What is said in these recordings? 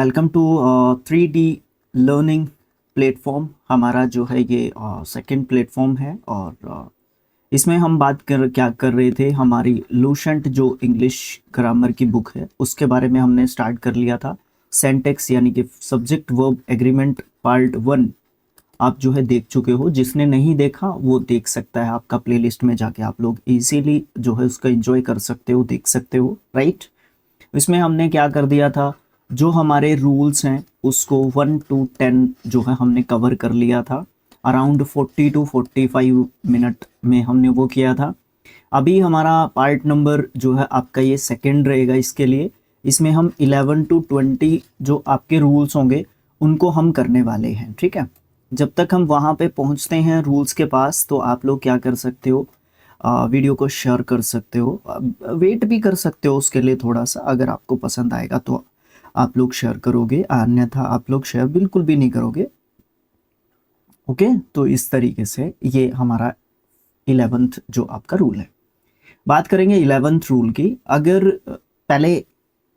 Welcome to 3D learning platform. हमारा जो है ये सेकंड प्लेटफॉर्म है और इसमें हम क्या कर रहे थे, हमारी लूसेंट जो इंग्लिश ग्रामर की बुक है उसके बारे में हमने स्टार्ट कर लिया था। सेंटेक्स यानी कि सब्जेक्ट वर्ब एग्रीमेंट पार्ट 1 आप जो है देख चुके हो। जिसने नहीं देखा वो देख सकता है, आपका प्लेलिस्ट में जाके आप लोग इजीली जो है उसका एंजॉय कर सकते हो, देख सकते हो, राइट। इसमें हमने क्या कर दिया था, जो हमारे रूल्स हैं उसको 1 to 10 जो है हमने कवर कर लिया था। अराउंड 40 to 45 मिनट में हमने वो किया था। अभी हमारा पार्ट नंबर जो है आपका ये सेकंड रहेगा इसके लिए। इसमें हम 11 to 20 जो आपके रूल्स होंगे उनको हम करने वाले हैं, ठीक है। जब तक हम वहाँ पे पहुँचते हैं रूल्स के पास, तो आप लोग क्या कर सकते हो, वीडियो को शेयर कर सकते हो, वेट भी कर सकते हो उसके लिए थोड़ा सा। अगर आपको पसंद आएगा तो आप लोग शेयर करोगे, अन्यथा आप लोग शेयर बिल्कुल भी नहीं करोगे। ओके, तो इस तरीके से ये हमारा 11th जो आपका रूल है। बात करेंगे 11th रूल की। अगर पहले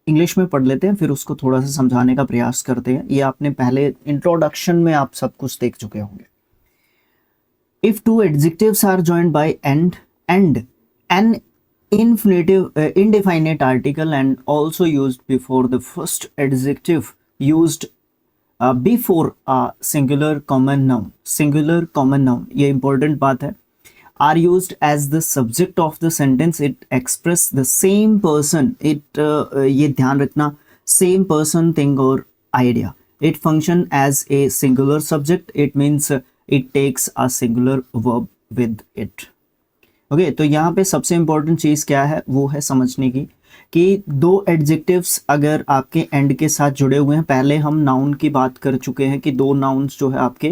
इंग्लिश में पढ़ लेते हैं फिर उसको थोड़ा सा समझाने का प्रयास करते हैं। ये आपने पहले इंट्रोडक्शन में आप सब कुछ देख चुके होंगे। If two adjectives are joined by and an indefinite article and also used before the first adjective used before a singular common noun ये important बात है, are used as the subject of the sentence, it express the same person, ये ध्यान रखना, same person, thing or idea, it function as a singular subject, it means it takes a singular verb with it। Okay, तो यहाँ पे सबसे important चीज़ क्या है वो है समझने की कि दो एडजेक्टिव्स अगर आपके एंड के साथ जुड़े हुए हैं, पहले हम नाउन की बात कर चुके हैं कि दो नाउन्स जो है आपके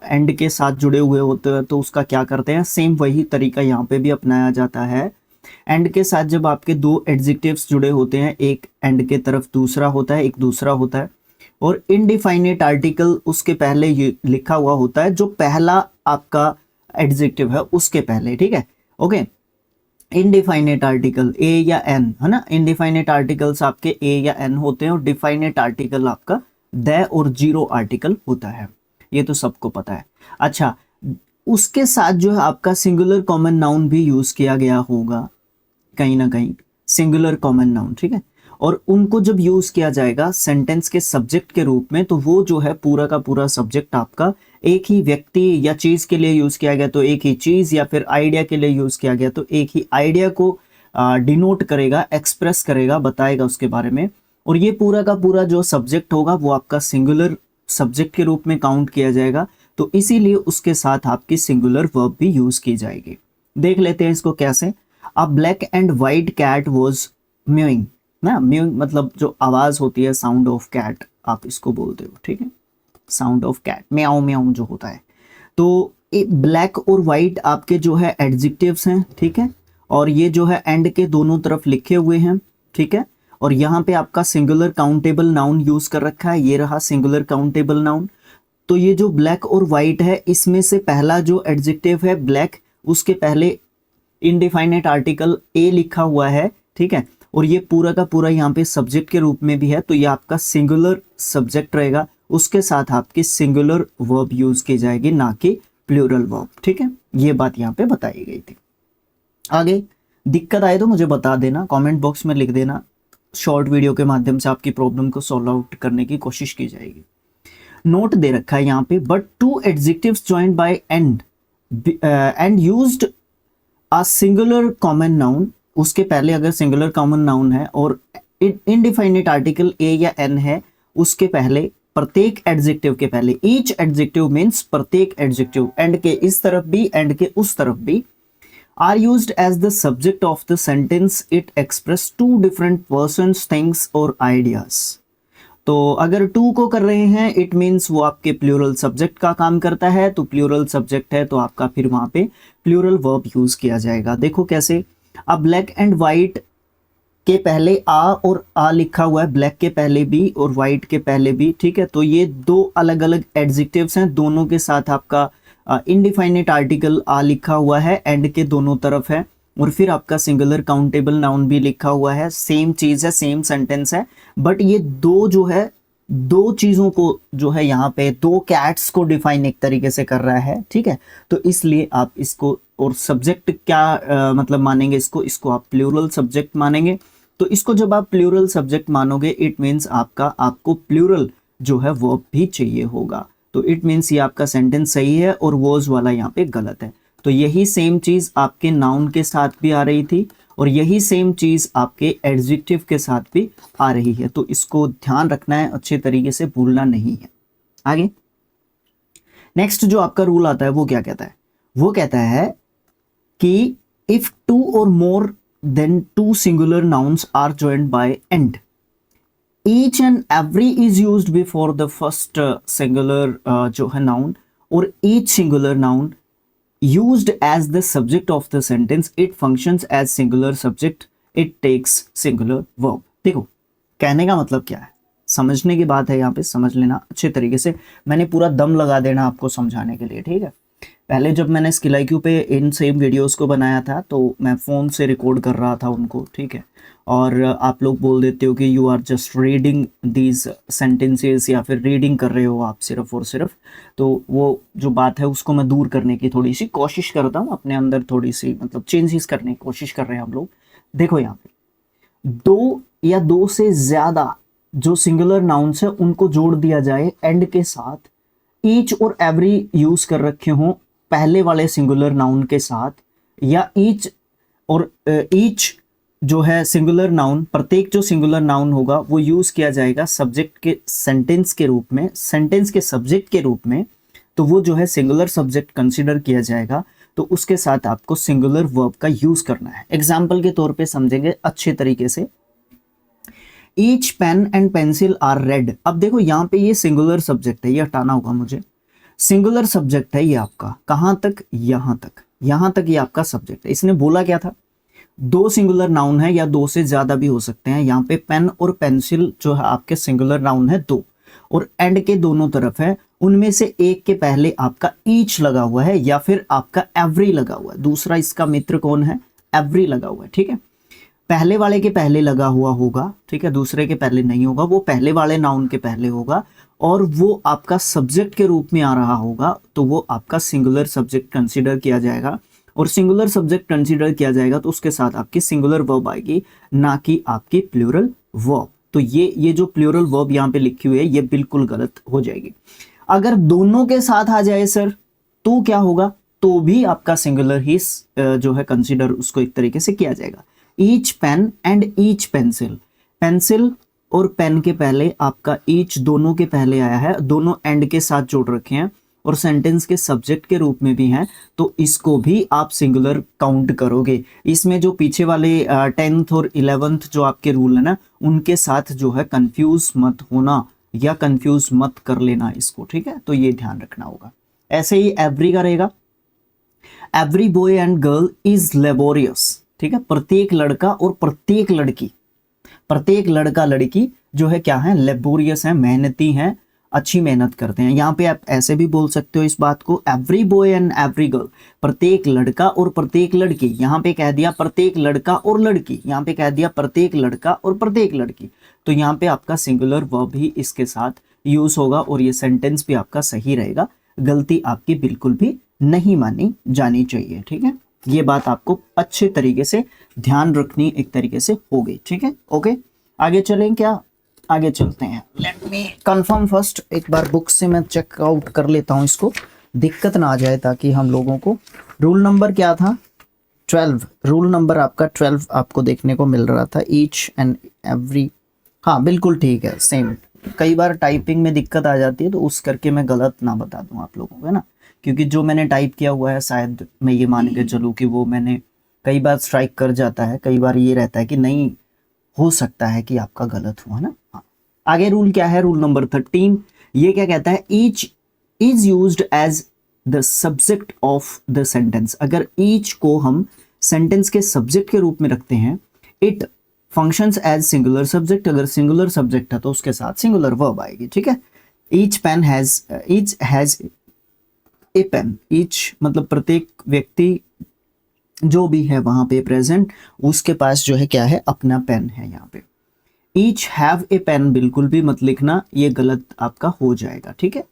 एंड के साथ जुड़े हुए होते हैं तो उसका क्या करते हैं, सेम वही तरीका यहाँ पे भी अपनाया जाता है। एंड के साथ जब आपके दो एडजेक्टिव्स जुड़े होते हैं, एक एंड के तरफ दूसरा होता है, एक दूसरा होता है, और इनडिफाइनेट आर्टिकल उसके पहले ये लिखा हुआ होता है जो पहला आपका एडजेक्टिव है उसके पहले, ठीक है। ओके, इनडिफाइनेट आर्टिकल ए या एन है ना। इनडिफाइनेट आर्टिकल्स आपके ए या एन होते हैं और डिफाइनेट आर्टिकल आपका द और जीरो आर्टिकल होता है, ये तो सबको पता है। अच्छा, उसके साथ जो है आपका सिंगुलर कॉमन नाउन भी यूज किया गया होगा कहीं ना कहीं, सिंगुलर कॉमन नाउन, ठीक है। और उनको जब यूज किया जाएगा सेंटेंस के सब्जेक्ट के रूप में, तो वो जो है पूरा का पूरा सब्जेक्ट आपका एक ही व्यक्ति या चीज के लिए यूज किया गया तो एक ही चीज, या फिर आइडिया के लिए यूज किया गया तो एक ही आइडिया को डिनोट करेगा, एक्सप्रेस करेगा, बताएगा उसके बारे में। और ये पूरा का पूरा जो सब्जेक्ट होगा वो आपका सिंगुलर सब्जेक्ट के रूप में काउंट किया जाएगा, तो इसीलिए उसके साथ आपकी सिंगुलर वर्ब भी यूज की जाएगी। देख लेते हैं इसको कैसे। A black and white cat was mewing ना, म्यूइंग मतलब जो आवाज होती है, साउंड ऑफ कैट आप इसको बोलते हो, ठीक है, साउंड ऑफ कैट, म्याऊ म्याऊ जो होता है। तो ब्लैक और वाइट आपके जो है एडजेक्टिव्स हैं, ठीक है, और ये जो है एंड के दोनों तरफ लिखे हुए हैं, ठीक है। और यहाँ पे आपका सिंगुलर काउंटेबल नाउन यूज कर रखा है, ये रहा सिंगुलर काउंटेबल नाउन। तो ये जो ब्लैक और वाइट है इसमें से पहला जो एडजेक्टिव है ब्लैक, उसके पहले इनडिफाइनेट आर्टिकल ए लिखा हुआ है, ठीक है, और ये पूरा का पूरा यहाँ पे सब्जेक्ट के रूप में भी है, तो ये आपका सिंगुलर सब्जेक्ट रहेगा, उसके साथ आपकी सिंगुलर वर्ब यूज की जाएगी, ना कि प्लूरल वर्ब, ठीक है। ये बात यहाँ पे बताई गई थी। आगे दिक्कत आए तो मुझे बता देना, कमेंट बॉक्स में लिख देना, शॉर्ट वीडियो के माध्यम से आपकी प्रॉब्लम को सॉल्व आउट करने की कोशिश की जाएगी। नोट दे रखा है यहाँ पे, but two adjectives joined by and used a singular common noun, उसके पहले अगर सिंगुलर कॉमन नाउन है और इनडिफाइनेट आर्टिकल ए या एन है, उसके पहले प्रत्येक एडजेक्टिव के पहले, ईच एडजेक्टिव मीन्स प्रत्येक एडजेक्टिव, एंड के इस तरफ भी एंड के उस तरफ भी, are used as the subject of the sentence, it express two different persons, things और आइडियाज। तो अगर टू को कर रहे हैं इट मीन्स वो आपके प्लूरल सब्जेक्ट का काम करता है, तो प्लूरल सब्जेक्ट है तो आपका फिर वहां पे प्लूरल वर्ब यूज किया जाएगा। देखो कैसे, अब ब्लैक एंड व्हाइट के पहले आ और आ लिखा हुआ है, ब्लैक के पहले भी और व्हाइट के पहले भी, ठीक है। तो ये दो अलग अलग एडजेक्टिव्स हैं, दोनों के साथ आपका इनडिफाइनेट आर्टिकल आ लिखा हुआ है, एंड के दोनों तरफ है, और फिर आपका सिंगुलर काउंटेबल नाउन भी लिखा हुआ है, सेम चीज है, सेम सेंटेंस है, बट ये दो जो है दो चीजों को जो है यहाँ पे दो कैट्स को डिफाइन एक तरीके से कर रहा है, ठीक है। तो इसलिए आप इसको, और सब्जेक्ट क्या मतलब मानेंगे इसको, इसको आप प्लूरल सब्जेक्ट मानेंगे। तो इसको जब आप प्लूरल सब्जेक्ट मानोगे इट मीन्स आपको प्लूरल जो है वर्ब भी चाहिए होगा। तो इट मीन्स ये आपका सेंटेंस सही है और वॉज वाला यहाँ पे गलत है। तो यही सेम चीज आपके नाउन के साथ भी आ रही थी और यही सेम चीज आपके एडजेक्टिव के साथ भी आ रही है। तो इसको ध्यान रखना है, अच्छे तरीके से भूलना नहीं है। आगे नेक्स्ट जो आपका रूल आता है वो क्या कहता है, वो कहता है कि इफ टू और more than two singular nouns are joined by and, each and every is used before the first singular जो है noun, और each singular noun used as the subject of the sentence, it functions as singular subject, it takes singular verb। देखो कहने का मतलब क्या है, समझने की बात है, यहाँ पे समझ लेना अच्छे तरीके से, मैंने पूरा दम लगा देना आपको समझाने के लिए, ठीक है। पहले जब मैंने स्किल IQ पे इन सेम वीडियोस को बनाया था तो मैं फ़ोन से रिकॉर्ड कर रहा था उनको, ठीक है। और आप लोग बोल देते हो कि you are just reading these sentences, या फिर रीडिंग कर रहे हो आप सिर्फ और सिर्फ। तो वो जो बात है उसको मैं दूर करने की थोड़ी सी कोशिश करता हूँ, अपने अंदर थोड़ी सी मतलब चेंजेस करने की कोशिश कर रहे हैं हम लोग। देखो यहाँ पे दो या दो से ज़्यादा जो सिंगुलर नाउन्स है उनको जोड़ दिया जाए एंड के साथ, ईच और एवरी यूज कर रखे हों पहले वाले सिंगुलर नाउन के साथ, या ईच और ईच जो है सिंगुलर नाउन, प्रत्येक जो सिंगुलर नाउन होगा वो यूज किया जाएगा सब्जेक्ट के सेंटेंस के रूप में, सेंटेंस के सब्जेक्ट के रूप में। तो वो जो है सिंगुलर सब्जेक्ट कंसीडर किया जाएगा। तो उसके साथ आपको सिंगुलर वर्ब का यूज करना है। एग्जाम्पल के तौर पे समझेंगे अच्छे तरीके से, each pen and pencil are red. अब देखो यहाँ पे ये सिंगुलर सब्जेक्ट है, ये हटाना होगा मुझे, सिंगुलर सब्जेक्ट है ये आपका, कहां तक, यहां तक, यहां तक ये आपका सब्जेक्ट है। इसने बोला क्या था, दो सिंगुलर नाउन है या दो से ज्यादा भी हो सकते हैं। यहाँ पे पेन और पेंसिल जो है आपके सिंगुलर नाउन है दो, और एंड के दोनों तरफ है, उनमें से एक के पहले आपका ईच लगा हुआ है या फिर आपका एवरी लगा हुआ है। दूसरा इसका मित्र कौन है, एवरी लगा हुआ है, ठीक है। पहले वाले के पहले लगा हुआ होगा, ठीक है, दूसरे के पहले नहीं होगा, वो पहले वाले नाउन के पहले होगा और वो आपका सब्जेक्ट के रूप में आ रहा होगा। तो वो आपका सिंगुलर सब्जेक्ट कंसीडर किया जाएगा, और सिंगुलर सब्जेक्ट कंसीडर किया जाएगा तो उसके साथ आपकी सिंगुलर वर्ब आएगी, ना कि आपकी प्लूरल वर्ब। तो ये जो प्लूरल वर्ब यहाँ पे लिखी हुई है ये बिल्कुल गलत हो जाएगी। अगर दोनों के साथ आ जाए सर तो क्या होगा, तो भी आपका सिंगुलर ही जो है कंसीडर उसको एक तरीके से किया जाएगा। Each pen and each pencil, pencil और पेन के पहले आपका ईच दोनों के पहले आया है, दोनों एंड के साथ जोड़ रखे हैं और सेंटेंस के सब्जेक्ट के रूप में भी हैं, तो इसको भी आप सिंगुलर काउंट करोगे। इसमें जो पीछे वाले 10th और 11th जो आपके रूल है ना, उनके साथ जो है कंफ्यूज मत होना या कंफ्यूज मत कर लेना इसको, ठीक है। तो ये ध्यान रखना होगा। ऐसे ही एवरी का रहेगा, every boy and girl is laborious, ठीक है। प्रत्येक लड़का और प्रत्येक लड़की, प्रत्येक लड़का लड़की जो है क्या है, लेबोरियस है, मेहनती हैं, अच्छी मेहनत करते हैं। यहाँ पे आप ऐसे भी बोल सकते हो इस बात को, every boy and every girl, प्रत्येक लड़का और प्रत्येक लड़की। यहाँ पे कह दिया प्रत्येक लड़का और लड़की, यहाँ पे कह दिया प्रत्येक लड़का और प्रत्येक लड़की। तो यहाँ पे आपका सिंगुलर वर्ब ही इसके साथ यूज होगा और ये सेंटेंस भी आपका सही रहेगा। गलती आपकी बिल्कुल भी नहीं मानी जानी चाहिए, ठीक है। ये बात आपको अच्छे तरीके से ध्यान रखनी एक तरीके से हो गई, ठीक है। ओके, आगे चलें क्या, आगे चलते हैं। लेट मी कंफर्म फर्स्ट, एक बार बुक से मैं चेकआउट कर लेता हूँ इसको, दिक्कत ना आ जाए, ताकि हम लोगों को। रूल नंबर क्या था, 12, रूल नंबर आपका 12 आपको देखने को मिल रहा था, ईच एंड एवरी। हाँ बिल्कुल ठीक है, सेम। कई बार टाइपिंग में दिक्कत आ जाती है तो उस करके मैं गलत ना बता दूं आप लोगों को, है ना, क्योंकि जो मैंने टाइप किया हुआ है शायद मैं ये मान के चलूँ कि वो मैंने कई बार स्ट्राइक कर जाता है, कई बार ये रहता है कि नहीं, हो सकता है कि आपका गलत हुआ, है ना। हाँ। आगे रूल क्या है, रूल नंबर 13, ये क्या कहता है, each is used as the subject of the sentence. अगर ईच को हम सेंटेंस के सब्जेक्ट के रूप में रखते हैं, it functions as singular subject. अगर सिंगुलर सब्जेक्ट है तो उसके साथ सिंगुलर वर्ब आएगी, ठीक है। Each pen has, each has a pen, each मतलब प्रत्येक व्यक्ति जो भी है वहां पे प्रेजेंट, उसके पास जो है क्या है, अपना पेन है यहाँ पे। ईच हैव ए पेन बिल्कुल भी मत लिखना, ये गलत आपका हो जाएगा, ठीक है।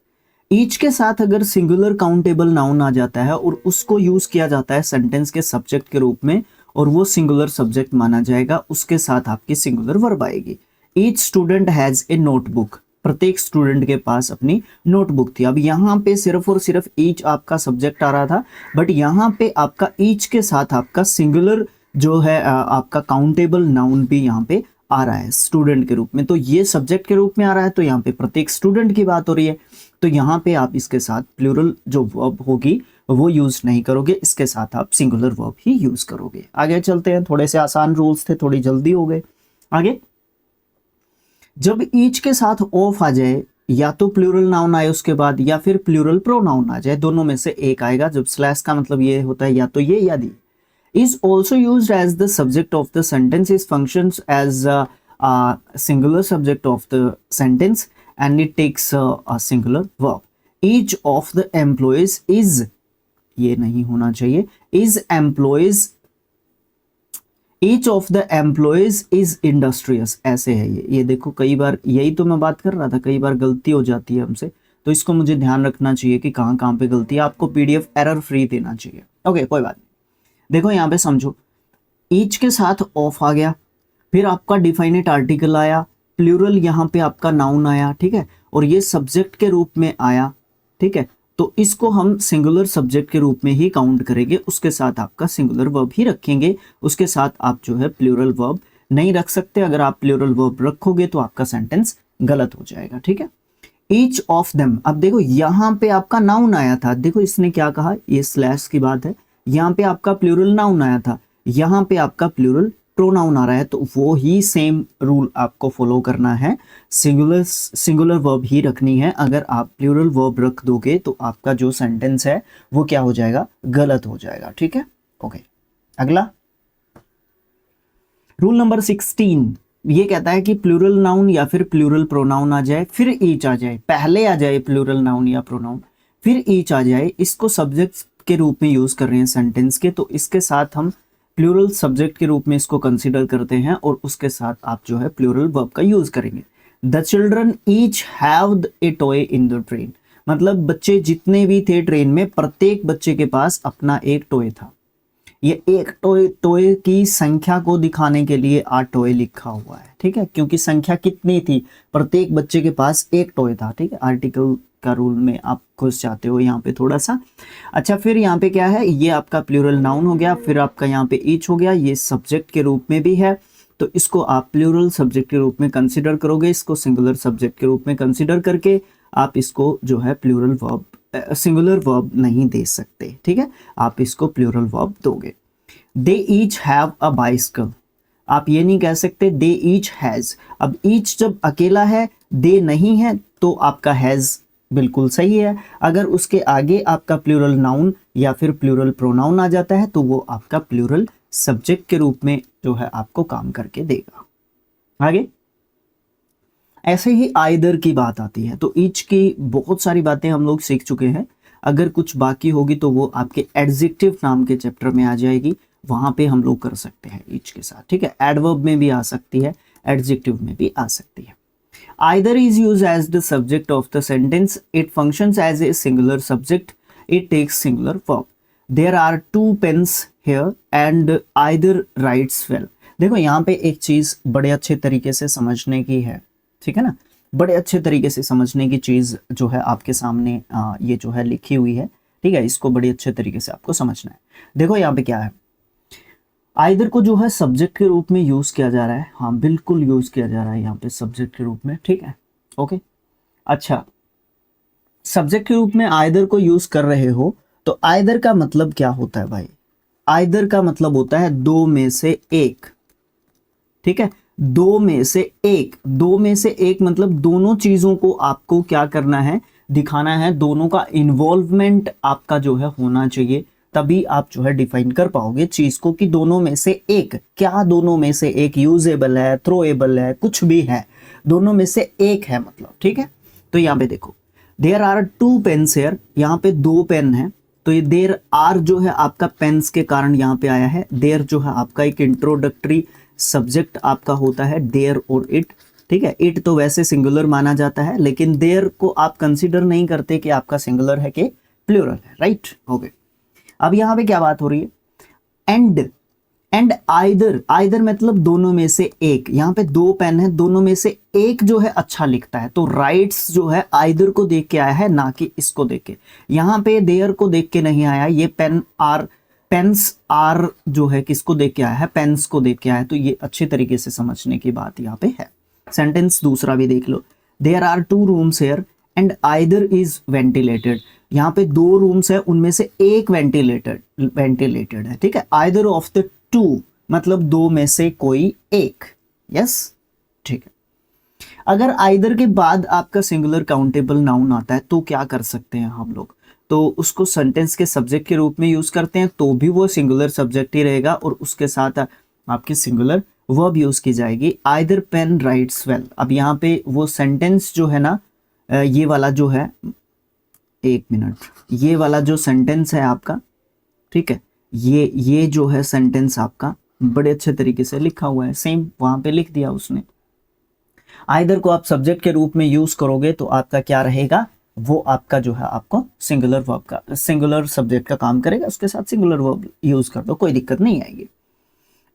ईच के साथ अगर सिंगुलर काउंटेबल नाउन आ जाता है और उसको यूज किया जाता है सेंटेंस के सब्जेक्ट के रूप में और वो सिंगुलर सब्जेक्ट माना जाएगा, उसके साथ आपकी सिंगुलर वर्ब आएगी। Each student has a notebook, प्रत्येक स्टूडेंट के पास अपनी नोटबुक थी। अब यहाँ पे सिर्फ और सिर्फ ईच आपका सब्जेक्ट आ रहा था, बट यहाँ पे आपका ईच के साथ आपका सिंगुलर जो है आपका काउंटेबल नाउन भी यहाँ पे आ रहा है स्टूडेंट के रूप में। तो ये सब्जेक्ट के रूप में आ रहा है, तो यहाँ पे प्रत्येक स्टूडेंट की बात हो रही है, तो यहाँ पे आप इसके साथ प्लूरल जो वर्ब होगी वो यूज नहीं करोगे, इसके साथ आप सिंगुलर वर्ब ही यूज करोगे। आगे चलते हैं, थोड़े से आसान रूल्स थे, थोड़ी जल्दी हो गए। आगे, जब ईच के साथ ऑफ आ जाए, या तो प्लूरल नाउन आए उसके बाद, या फिर प्लूरल प्रोनाउन आ जाए, दोनों में से एक आएगा। जब स्लैश का मतलब ये होता है या तो ये या दी। is also used as the subject of the sentence, is functions as a singular subject of the sentence and it takes a singular verb. Each of the employees is, ये नहीं होना चाहिए, is employees, each of the employees is industrious, ऐसे है ये देखो, कई बार यही तो मैं बात कर रहा था, कई बार गलती हो जाती है हमसे, तो इसको मुझे ध्यान रखना चाहिए कि कहाँ कहाँ पे गलती है। आपको पीडीएफ एरर फ्री देना चाहिए, ओके कोई बात नहीं। देखो यहाँ पे समझो, ईच के साथ ऑफ आ गया, फिर आपका डिफाइनेट आर्टिकल आया, प्लूरल यहाँ पे आपका नाउन आया, ठीक है, और ये सब्जेक्ट के रूप में आया, ठीक है, तो इसको हम सिंगुलर सब्जेक्ट के रूप में ही काउंट करेंगे, उसके साथ आपका सिंगुलर वर्ब ही रखेंगे, उसके साथ आप जो है प्लूरल वर्ब नहीं रख सकते। अगर आप प्लूरल वर्ब रखोगे तो आपका सेंटेंस गलत हो जाएगा, ठीक है। ईच ऑफ देम, अब देखो यहाँ पे आपका नाउन आया था, देखो इसने क्या कहा, ये स्लैश की बात है, यहाँ पे आपका प्लूरल नाउन आया था, यहाँ पे आपका प्लूरल प्रोनाउन आ रहा है, तो वो ही सेम रूल आपको फॉलो करना है, सिंगुलर वर्ब ही रखनी है। अगर आप प्लूरल वर्ब रख दोगे तो आपका जो सेंटेंस है वो क्या हो जाएगा, गलत हो जाएगा, ठीक है। ओके, अगला रूल नंबर 16, ये कहता है कि प्लूरल नाउन या फिर प्लूरल प्रोनाउन आ जाए, फिर ईच आ जाए, पहले आ जाए प्लूरल नाउन या प्रोनाउन, फिर ईच आ जाए, इसको सब्जेक्ट के रूप में यूज कर रहे हैं सेंटेंस के, तो इसके साथ हम प्लूरल सब्जेक्ट के रूप में इसको कंसीडर करते हैं और उसके साथ आप जो है प्लूरल वर्ब का यूज करेंगे। The children each have a toy in the train, मतलब बच्चे जितने भी थे ट्रेन में, प्रत्येक बच्चे के पास अपना एक टॉय था। ये एक टॉय की संख्या को दिखाने के लिए आ टॉय लिखा हुआ है, ठीक है, क्योंकि संख्या कितनी थी, प्रत्येक बच्चे के पास एक टॉय था, ठीक है। आर्टिकल का रूल में आप घुस जाते हो यहाँ पे थोड़ा सा। अच्छा, फिर यहाँ पे क्या है, ये आपका प्लूरल नाउन हो गया, फिर आपका यहाँ पे ईच हो गया, ये सब्जेक्ट के रूप में भी है, तो इसको आप प्लूरल सब्जेक्ट के रूप में कंसीडर करोगे, इसको सिंगुलर सब्जेक्ट के रूप में कंसीडर करके आप इसको जो है प्लूरल वर्ब, सिंगुलर वर्ब नहीं दे सकते, ठीक है, आप इसको प्लूरल वर्ब दोगे। दे ईच हैव अ बाइसिकल, आप ये नहीं कह सकते दे ईच हैज। अब ईच जब अकेला है, दे नहीं है, तो आपका हैज बिल्कुल सही है। अगर उसके आगे आपका प्लूरल नाउन या फिर प्लूरल प्रोनाउन आ जाता है तो वो आपका प्लूरल सब्जेक्ट के रूप में जो है आपको काम करके देगा। आगे ऐसे ही आइदर की बात आती है, तो ईच की बहुत सारी बातें हम लोग सीख चुके हैं, अगर कुछ बाकी होगी तो वो आपके एडजेक्टिव नाम के चैप्टर में आ जाएगी, वहां पे हम लोग कर सकते हैं ईच के साथ, ठीक है। एडवर्ब में भी आ सकती है, एडजेक्टिव में भी आ सकती है। Either is used as the subject of the sentence. It functions as a singular subject. It takes singular verb. There are two pens here and either writes well. देखो यहाँ पे एक चीज बड़े अच्छे तरीके से समझने की है, ठीक है ना, बड़े अच्छे तरीके से समझने की चीज जो है आपके सामने ये जो है लिखी हुई है, ठीक है, इसको बड़े अच्छे तरीके से आपको समझना है। देखो यहाँ पे क्या है, आइदर को जो है सब्जेक्ट के रूप में यूज किया जा रहा है, हाँ बिल्कुल यूज किया जा रहा है यहाँ पे सब्जेक्ट के रूप में, ठीक है, ओके। अच्छा, सब्जेक्ट के रूप में आइदर को यूज कर रहे हो तो आइदर का मतलब क्या होता है भाई, आइदर का मतलब होता है दो में से एक, ठीक है, दो में से एक, दो में से एक मतलब दोनों चीजों को आपको क्या करना है, दिखाना है, दोनों का इन्वॉल्वमेंट आपका जो है होना चाहिए, तभी आप जो है डिफाइन कर पाओगे चीज को कि दोनों में से एक, क्या दोनों में से एक यूजेबल है, थ्रोएबल है, कुछ भी है, दोनों में से एक है मतलब, ठीक है। तो यहाँ पे देखो, there are two pens here, यहाँ पे दो पेन है, तो ये देयर आर जो है आपका पेन्स के कारण यहाँ पे आया है, देयर जो है आपका एक इंट्रोडक्टरी सब्जेक्ट आपका होता है देयर और इट, ठीक है। इट तो वैसे सिंगुलर माना जाता है, लेकिन देयर को आप कंसीडर नहीं करते कि आपका सिंगुलर है कि प्लूरल है, राइट। ओके, अब यहाँ पे क्या बात हो रही है, एंड आइदर, आइदर मतलब दोनों में से एक। यहाँ पे दो पेन है, दोनों में से एक जो है अच्छा लिखता है, तो राइट्स जो है आइदर को देख के आया है, ना कि इसको देख के। यहाँ पे देयर को देख के नहीं आया, ये पेन्स आर जो है किसको देख के आया है, पेन्स को देख के आया है। तो ये अच्छे तरीके से समझने की बात यहाँ पे है। सेंटेंस दूसरा भी देख लो, there are 2 rooms here and either is ventilated. यहाँ पे 2 रूम्स है, उनमें से एक वेंटिलेटेड है, ठीक है। आइदर ऑफ द 2 मतलब 2 में से कोई एक, यस, ठीक है। अगर आइदर के बाद आपका सिंगुलर काउंटेबल नाउन आता है तो क्या कर सकते हैं हम लोग, तो उसको सेंटेंस के सब्जेक्ट के रूप में यूज करते हैं, तो भी वो सिंगुलर सब्जेक्ट ही रहेगा और उसके साथ आपकी सिंगुलर वर्ब यूज की जाएगी। Either pen writes well. अब यहाँ पे वो सेंटेंस जो है ना, ये वाला जो है, एक मिनट, ये वाला जो सेंटेंस है आपका, ठीक है, ये जो है सेंटेंस आपका बड़े अच्छे तरीके से लिखा हुआ है, सेम वहां पे लिख दिया उसने। आइदर को आप सब्जेक्ट के रूप में यूज करोगे तो आपका क्या रहेगा, वो आपका जो है आपको सिंगुलर वर्ब का, सिंगुलर सब्जेक्ट का काम करेगा, उसके साथ सिंगुलर वर्ब यूज कर दो, कोई दिक्कत नहीं आएगी।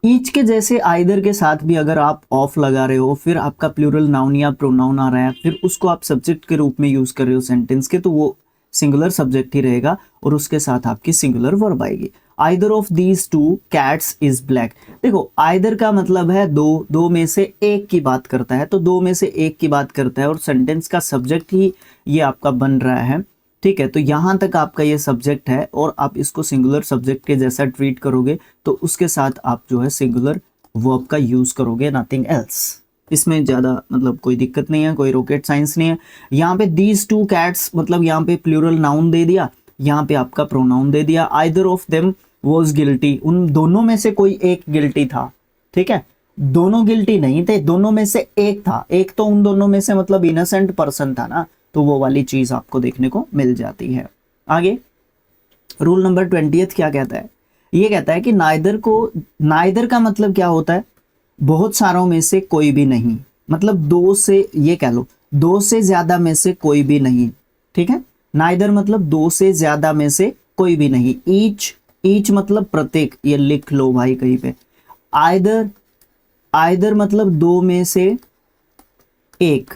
ईच के जैसे आइदर के साथ भी अगर आप ऑफ लगा रहे हो, फिर आपका प्लूरल नाउन या प्रोनाउन आ रहा है, फिर उसको आप सब्जेक्ट के रूप में यूज कर रहे हो सेंटेंस के, तो वो सिंगुलर सब्जेक्ट ही रहेगा और उसके साथ आपकी सिंगुलर वर्ब आएगी। Either of these 2 cats is black. देखो आइदर का मतलब है दो में से एक की बात करता है, तो 2 में से एक की बात करता है और सेंटेंस का सब्जेक्ट ही ये आपका बन रहा है, ठीक है। तो यहां तक आपका ये सब्जेक्ट है और आप इसको सिंगुलर सब्जेक्ट के जैसा ट्रीट करोगे तो उसके साथ आप जो है सिंगुलर वर्ब का यूज करोगे, नथिंग एल्स। इसमें ज़्यादा मतलब कोई दिक्कत नहीं है, कोई रॉकेट साइंस नहीं है। यहाँ पे दीज 2 कैट्स मतलब यहाँ पे प्लूरल नाउन दे दिया, यहाँ पे आपका प्रोनाउन दे दिया। Either of them was guilty, उन दोनों में से कोई एक गिल्टी था, ठीक है। दोनों गिल्टी नहीं थे, दोनों में से एक था, एक तो उन दोनों में से मतलब इनोसेंट पर्सन था ना, तो वो वाली चीज आपको देखने को मिल जाती है। आगे रूल नंबर 20 क्या कहता है, ये कहता है कि नाइदर का मतलब क्या होता है, बहुत सारों में से कोई भी नहीं, मतलब 2 से, ये कह लो 2 से ज्यादा में से कोई भी नहीं, ठीक है। नाइदर मतलब 2 से ज्यादा में से कोई भी नहीं। ईच मतलब प्रत्येक, ये लिख लो भाई कहीं पे। आइदर मतलब 2 में से एक।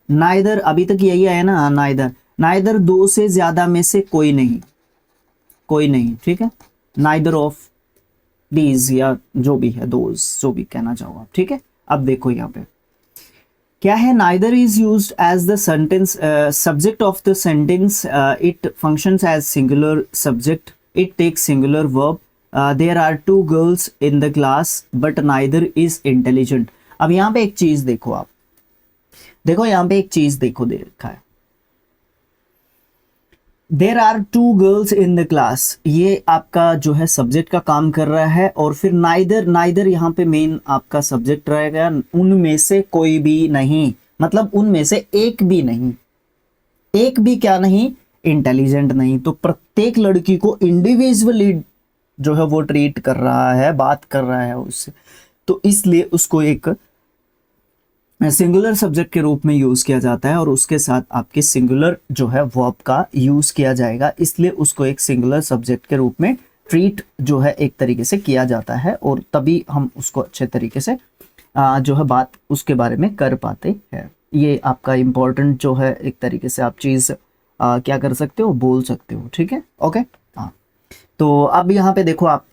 नाइदर अभी तक यही है ना, नाइदर 2 से ज्यादा में से कोई नहीं, ठीक है। नाइदर ऑफ दीज या जो भी है, दोज, जो भी कहना चाहो आप, ठीक है। अब देखो यहाँ पे क्या है, neither is used as the sentence subject of the sentence, it functions as singular subject, it takes singular verb, there are 2 girls in the class but neither is intelligent. अब यहाँ पे एक चीज देखो, आप देखो यहाँ पे एक चीज देखो, दे रखा है there are 2 girls in the class, ये आपका जो है सब्जेक्ट का काम कर रहा है, और फिर नाइदर यहाँ पे मेन आपका सब्जेक्ट रहेगा। उनमें से कोई भी नहीं मतलब उनमें से एक भी नहीं, एक भी क्या नहीं, इंटेलिजेंट नहीं। तो प्रत्येक लड़की को इंडिविजुअली जो है वो ट्रीट कर रहा है, बात कर रहा है उससे, तो इसलिए उसको एक सिंगुलर सब्जेक्ट के रूप में यूज किया जाता है और उसके साथ आपके सिंगुलर जो है वर्ब का यूज किया जाएगा, इसलिए उसको एक सिंगुलर सब्जेक्ट के रूप में ट्रीट जो है एक तरीके से किया जाता है, और तभी हम उसको अच्छे तरीके से जो है बात उसके बारे में कर पाते हैं। ये आपका इम्पोर्टेंट जो है एक तरीके से आप चीज क्या कर सकते हो, बोल सकते हो, ठीक है। ओके, हाँ, तो अब यहाँ पे देखो, आप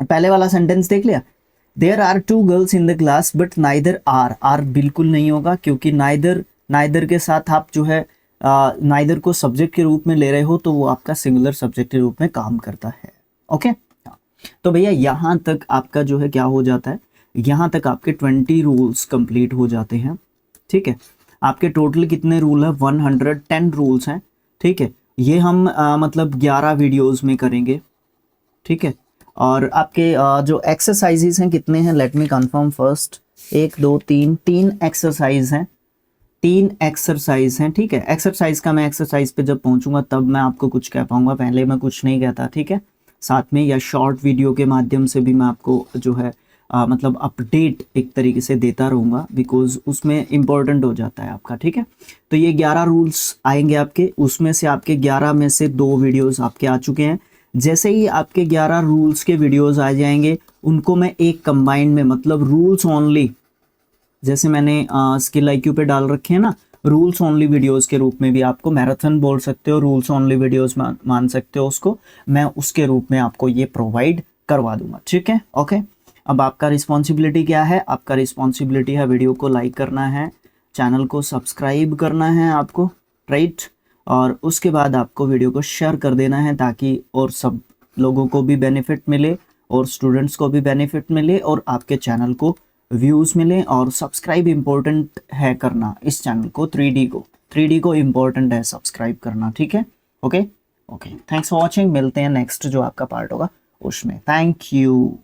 पहले वाला सेंटेंस देख लिया, there are 2 girls in the class but neither are बिल्कुल नहीं होगा, क्योंकि नाइदर के साथ आप जो है नाइदर को सब्जेक्ट के रूप में ले रहे हो, तो वो आपका सिंगुलर सब्जेक्ट के रूप में काम करता है। ओके, तो भैया यहाँ तक आपका जो है क्या हो जाता है, यहाँ तक आपके 20 रूल्स कंप्लीट हो जाते हैं, ठीक है। आपके टोटल कितने रूल है, 110 रूल्स हैं, ठीक है। ये हम मतलब 11 वीडियोस में करेंगे, ठीक है। और आपके जो एक्सरसाइजेस हैं कितने हैं, let me confirm first, 1 2 3 exercise हैं, 3 एक्सरसाइज हैं, ठीक है। एक्सरसाइज का मैं एक्सरसाइज पे जब पहुंचूंगा तब मैं आपको कुछ कह पाऊंगा, पहले मैं कुछ नहीं कहता, ठीक है। साथ में, या शॉर्ट वीडियो के माध्यम से भी मैं आपको जो है मतलब अपडेट एक तरीके से देता रहूँगा, बिकॉज उसमें इम्पोर्टेंट हो जाता है आपका, ठीक है। तो ये 11 रूल्स आएंगे आपके, उसमें से आपके 11 में से 2 वीडियोस आपके आ चुके हैं। जैसे ही आपके 11 रूल्स के वीडियोस आ जाएंगे, उनको मैं एक कंबाइंड में, मतलब रूल्स ओनली, जैसे मैंने स्किल IQ पे डाल रखे हैं ना, रूल्स ओनली वीडियोस के रूप में भी आपको मैराथन बोल सकते हो, रूल्स ओनली वीडियोस मान सकते हो उसको, मैं उसके रूप में आपको ये प्रोवाइड करवा दूंगा, ठीक है। ओके, अब आपका रिस्पॉन्सिबिलिटी क्या है? आपका रिस्पॉन्सिबिलिटी है वीडियो को लाइक करना है, चैनल को सब्सक्राइब करना है आपको, राइट, और उसके बाद आपको वीडियो को शेयर कर देना है, ताकि और सब लोगों को भी बेनिफिट मिले, और स्टूडेंट्स को भी बेनिफिट मिले, और आपके चैनल को व्यूज़ मिले। और सब्सक्राइब इम्पोर्टेंट है करना इस चैनल को, 3D को इम्पोर्टेंट है सब्सक्राइब करना, ठीक है। ओके, थैंक्स फॉर वॉचिंग, मिलते हैं नेक्स्ट जो आपका पार्ट होगा उसमें। Thank you.